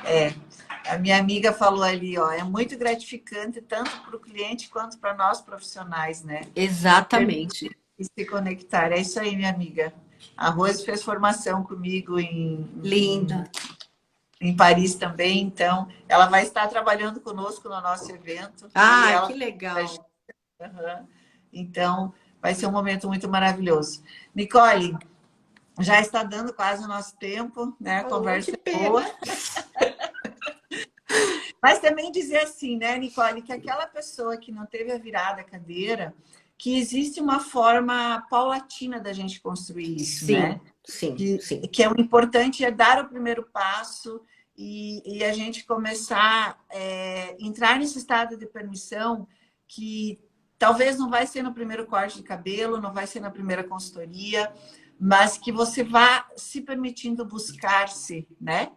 É, a minha amiga falou ali, ó, é muito gratificante tanto para o cliente quanto para nós profissionais, né? Exatamente. E se conectar. É isso aí, minha amiga. A Rose fez formação comigo Linda. em Paris também, então ela vai estar trabalhando conosco no nosso evento. E Ah, que ela, legal. uhum. Então, vai ser um momento muito maravilhoso. Nicole, já está dando quase o nosso tempo, né? A Oh, conversa que é boa. pena. Mas também dizer assim, né, Nicole, que aquela pessoa que não teve a virada cadeira, que existe uma forma paulatina da gente construir isso, né? Sim, sim, sim. Que é o importante é dar o primeiro passo e a gente começar a entrar nesse estado de permissão que talvez não vai ser no primeiro corte de cabelo, não vai ser na primeira consultoria, mas que você vá se permitindo buscar-se, né?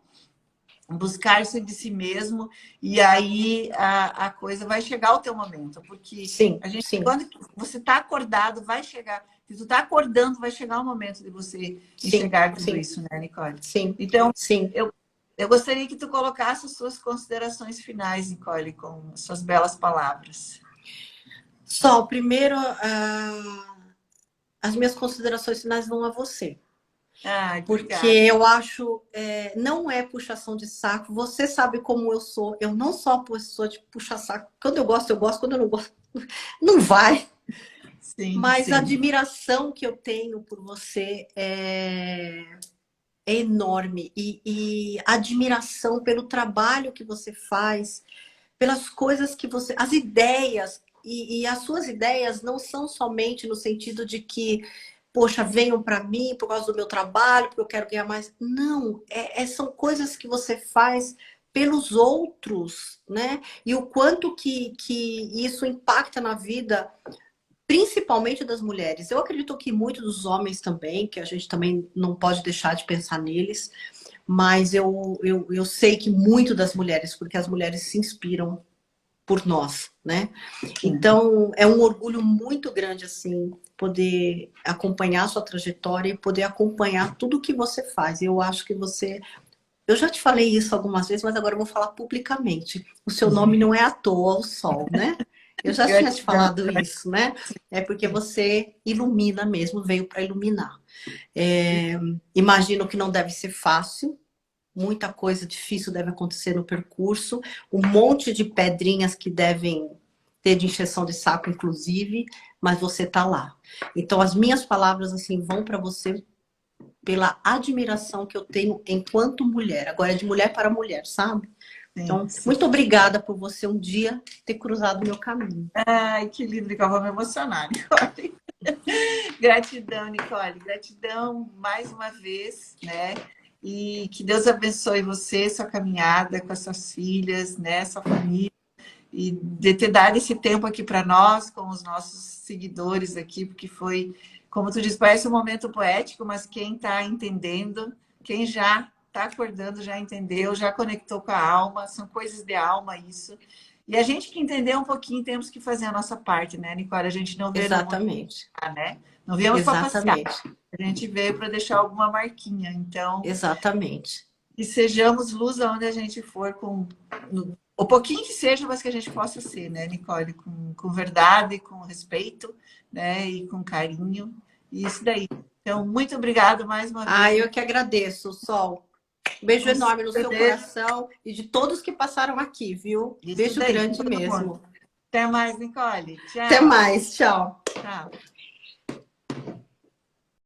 Buscar-se de si mesmo e aí a coisa vai chegar ao teu momento, porque Sim, a gente, sim, quando você está acordado, vai chegar, se tu está acordando, vai chegar o momento de você sim, enxergar tudo sim, isso, né, Nicole? sim, Então, sim. eu gostaria que tu colocasse as suas considerações finais, Nicole, com suas belas palavras. Só, primeiro, as minhas considerações finais vão a você. Ai, Porque obrigada. eu acho, não é puxação de saco. Você sabe como eu sou. Eu não sou a pessoa de puxar saco. Quando eu gosto, quando eu não gosto, não vai. Sim, Mas a sim. admiração que eu tenho por você é enorme. E a admiração pelo trabalho que você faz, pelas coisas que você. As ideias. E as suas ideias não são somente no sentido de que, poxa, venham para mim por causa do meu trabalho, porque eu quero ganhar mais. Não, são coisas que você faz pelos outros, né? E o quanto que isso impacta na vida, principalmente das mulheres. Eu acredito que muitos dos homens também, que a gente também não pode deixar de pensar neles, mas eu sei que muito das mulheres, porque as mulheres se inspiram por nós, né? Sim. Então, é um orgulho muito grande, assim, poder acompanhar a sua trajetória e poder acompanhar tudo que você faz. Eu acho que você. Eu já te falei isso algumas vezes, mas agora eu vou falar publicamente. O seu nome não é à toa o sol, né? Eu já tinha te Gratidão. falado isso, né? É porque Sim. você ilumina mesmo, veio para iluminar. Imagino que não deve ser fácil, muita coisa difícil deve acontecer no percurso, um monte de pedrinhas que devem ter de encheção de saco, inclusive, mas você tá lá. Então, as minhas palavras, assim, vão para você pela admiração que eu tenho enquanto mulher. Agora é de mulher para mulher, sabe? Sim, Então, sim. muito obrigada por você um dia ter cruzado o meu caminho. Ai, que lindo, Nicole. Vou me emocionar, Nicole. Gratidão, Nicole. Gratidão mais uma vez, né? E que Deus abençoe você, sua caminhada com as suas filhas, né? Sua família. E de ter dado esse tempo aqui para nós, com os nossos seguidores aqui, porque foi, como tu diz, parece um momento poético, mas quem está entendendo, quem já está acordando, já entendeu, já conectou com a alma, são coisas de alma isso. E a gente que entendeu um pouquinho, temos que fazer a nossa parte, né, Nicole? A gente não veio no mundo, Exatamente. né? Não viemos para passear, Exatamente. a gente veio para deixar alguma marquinha. Então, Exatamente. e sejamos luz aonde a gente for, com o pouquinho que seja, mas que a gente possa ser, né, Nicole? Com verdade, com respeito, né? E com carinho. E isso daí. Então, muito obrigado mais uma vez, Eu que agradeço, Sol. Um beijo um enorme no super seu beijo. coração e de todos que passaram aqui, viu? Isso Beijo daí, com grande todo mundo. mesmo. Até mais, Nicole. Até Tchau. mais, tchau. Tchau.